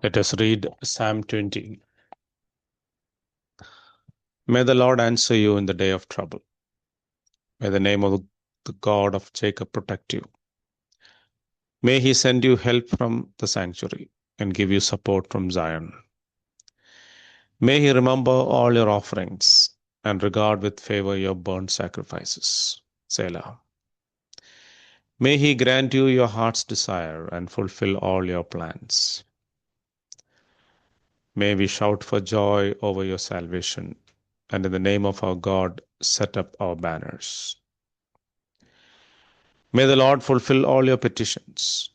Let us read Psalm 20. May the Lord answer you in the day of trouble. May the name of the God of Jacob protect you. May he send you help from the sanctuary and give you support from Zion. May he remember all your offerings and regard with favor your burnt sacrifices. Selah. May he grant you your heart's desire and fulfill all your plans. May we shout for joy over your salvation, and in the name of our God set up our banners. May the Lord fulfill all your petitions.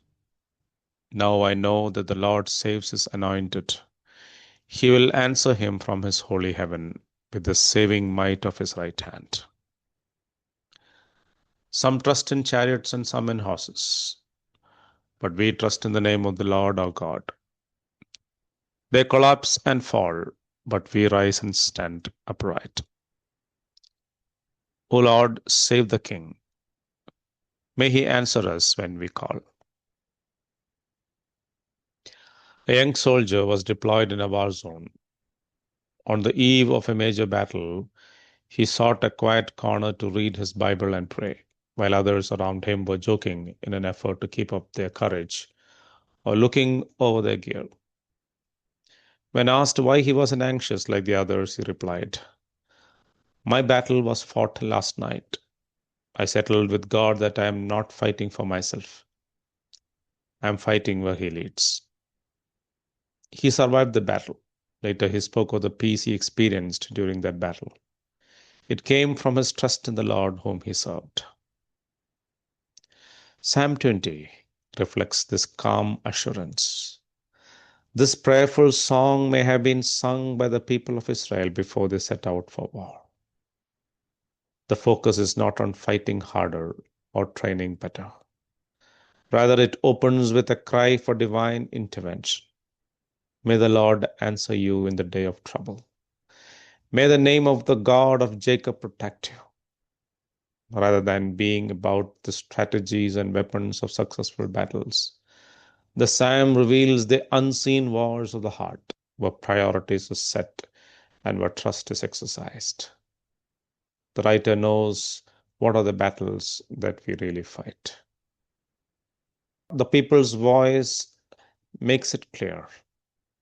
Now I know that the Lord saves his anointed. He will answer him from his holy heaven with the saving might of his right hand. Some trust in chariots and some in horses, but we trust in the name of the Lord our God. They collapse and fall, but we rise and stand upright. O Lord, save the King. May he answer us when we call. A young soldier was deployed in a war zone. On the eve of a major battle, he sought a quiet corner to read his Bible and pray, while others around him were joking in an effort to keep up their courage or looking over their gear. When asked why he wasn't anxious like the others, he replied, "My battle was fought last night. I settled with God that I am not fighting for myself. I am fighting where he leads." He survived the battle. Later, he spoke of the peace he experienced during that battle. It came from his trust in the Lord whom he served. Psalm 20 reflects this calm assurance. This prayerful song may have been sung by the people of Israel before they set out for war. The focus is not on fighting harder or training better. Rather, it opens with a cry for divine intervention. May the Lord answer you in the day of trouble. May the name of the God of Jacob protect you. Rather than being about the strategies and weapons of successful battles, the psalm reveals the unseen wars of the heart, where priorities are set and where trust is exercised. The writer knows what are the battles that we really fight. The people's voice makes it clear.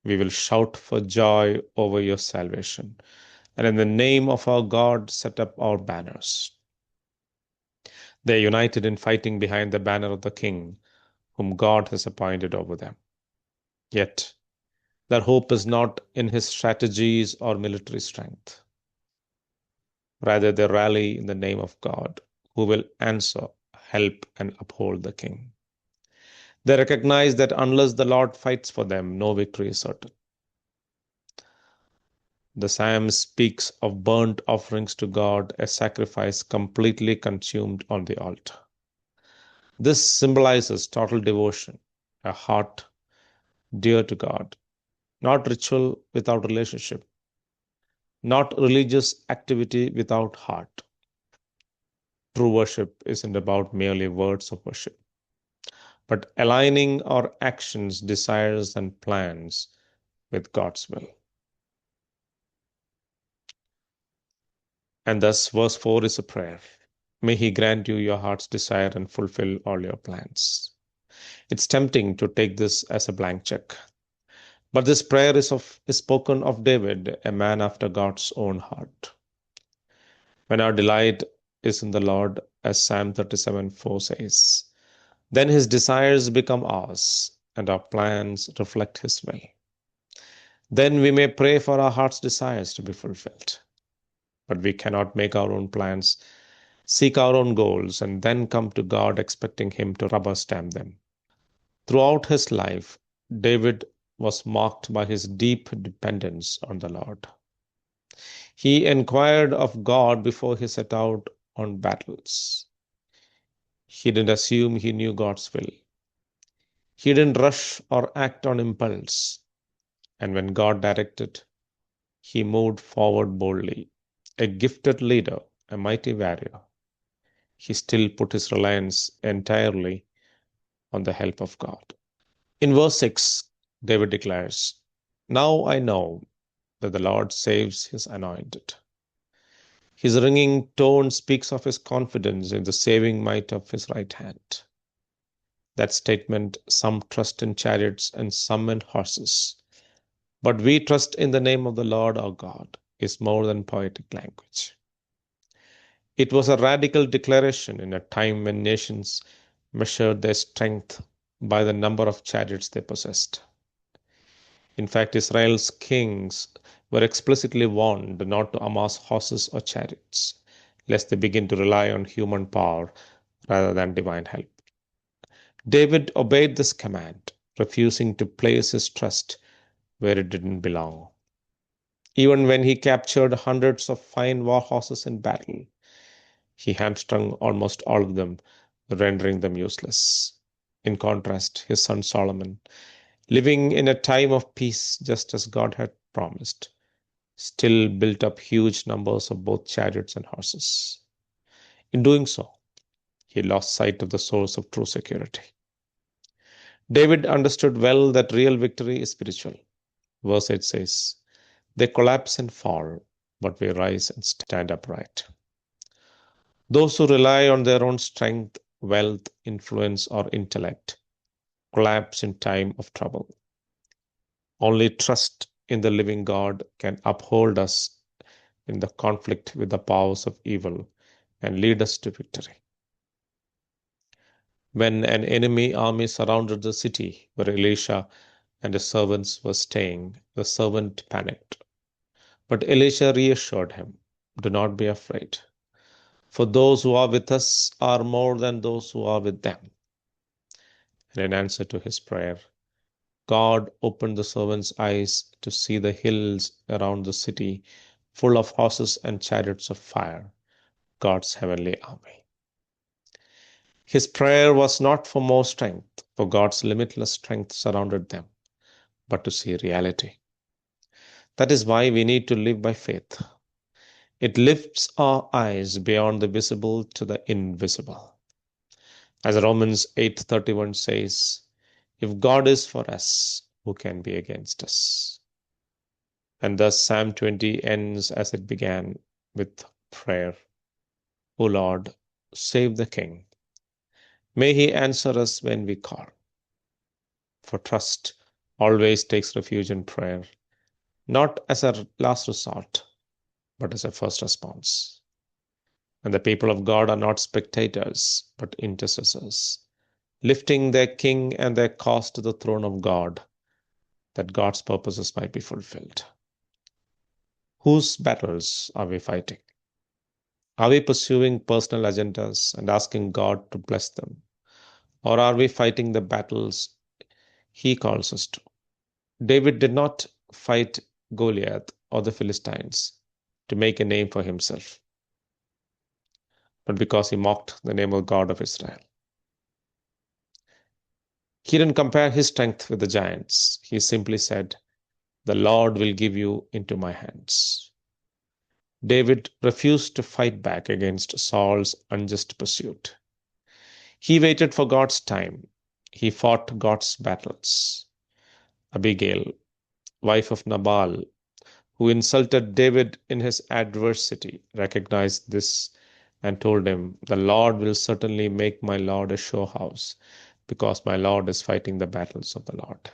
We will shout for joy over your salvation, and in the name of our God set up our banners. They are united in fighting behind the banner of the King, whom God has appointed over them. Yet, their hope is not in his strategies or military strength. Rather, they rally in the name of God, who will answer, help, and uphold the King. They recognize that unless the Lord fights for them, no victory is certain. The psalm speaks of burnt offerings to God, a sacrifice completely consumed on the altar. This symbolizes total devotion, a heart dear to God, not ritual without relationship, not religious activity without heart. True worship isn't about merely words of worship, but aligning our actions, desires, and plans with God's will. And thus, verse 4 is a prayer. May he grant you your heart's desire and fulfill all your plans. It's tempting to take this as a blank check. But this prayer is spoken of David, a man after God's own heart. When our delight is in the Lord, as Psalm 37:4 says, then his desires become ours, and our plans reflect his will. Then we may pray for our heart's desires to be fulfilled. But we cannot make our own plans, seek our own goals, and then come to God expecting him to rubber stamp them. Throughout his life, David was marked by his deep dependence on the Lord. He inquired of God before he set out on battles. He didn't assume he knew God's will. He didn't rush or act on impulse. And when God directed, he moved forward boldly. A gifted leader, a mighty warrior, he still put his reliance entirely on the help of God. In verse 6, David declares, "Now I know that the Lord saves his anointed." His ringing tone speaks of his confidence in the saving might of his right hand. That statement, "Some trust in chariots and some in horses, but we trust in the name of the Lord our God," is more than poetic language. It was a radical declaration in a time when nations measured their strength by the number of chariots they possessed. In fact, Israel's kings were explicitly warned not to amass horses or chariots, lest they begin to rely on human power rather than divine help. David obeyed this command, refusing to place his trust where it didn't belong. Even when he captured hundreds of fine war horses in battle, he hamstrung almost all of them, rendering them useless. In contrast, his son Solomon, living in a time of peace just as God had promised, still built up huge numbers of both chariots and horses. In doing so, he lost sight of the source of true security. David understood well that real victory is spiritual. Verse 8 says, "They collapse and fall, but we rise and stand upright." Those who rely on their own strength, wealth, influence, or intellect collapse in time of trouble. Only trust in the living God can uphold us in the conflict with the powers of evil and lead us to victory. When an enemy army surrounded the city where Elisha and his servants were staying, the servant panicked. But Elisha reassured him, "Do not be afraid, for those who are with us are more than those who are with them." And in answer to his prayer, God opened the servant's eyes to see the hills around the city full of horses and chariots of fire, God's heavenly army. His prayer was not for more strength, for God's limitless strength surrounded them, but to see reality. That is why we need to live by faith. It lifts our eyes beyond the visible to the invisible. As Romans 8:31 says, "If God is for us, who can be against us?" And thus Psalm 20 ends as it began, with prayer. "O Lord, save the King. May he answer us when we call." For trust always takes refuge in prayer, not as a last resort, but as a first response. And the people of God are not spectators, but intercessors, lifting their king and their cause to the throne of God, that God's purposes might be fulfilled. Whose battles are we fighting? Are we pursuing personal agendas and asking God to bless them? Or are we fighting the battles He calls us to? David did not fight Goliath or the Philistines to make a name for himself, but because he mocked the name of God of Israel. He didn't compare his strength with the giants. He simply said, "The Lord will give you into my hands." David refused to fight back against Saul's unjust pursuit. He waited for God's time. He fought God's battles. Abigail, wife of Nabal, who insulted David in his adversity, recognized this and told him, "The Lord will certainly make my Lord a show house, because my Lord is fighting the battles of the Lord."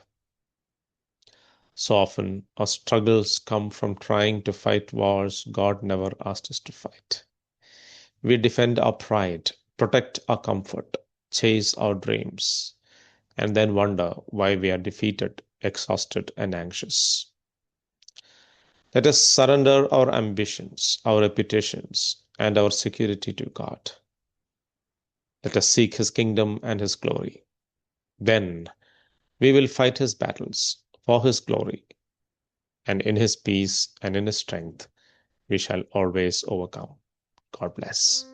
So often, our struggles come from trying to fight wars God never asked us to fight. We defend our pride, protect our comfort, chase our dreams, and then wonder why we are defeated, exhausted, and anxious. Let us surrender our ambitions, our reputations, and our security to God. Let us seek His kingdom and His glory. Then we will fight His battles for His glory, and in His peace and in His strength we shall always overcome. God bless.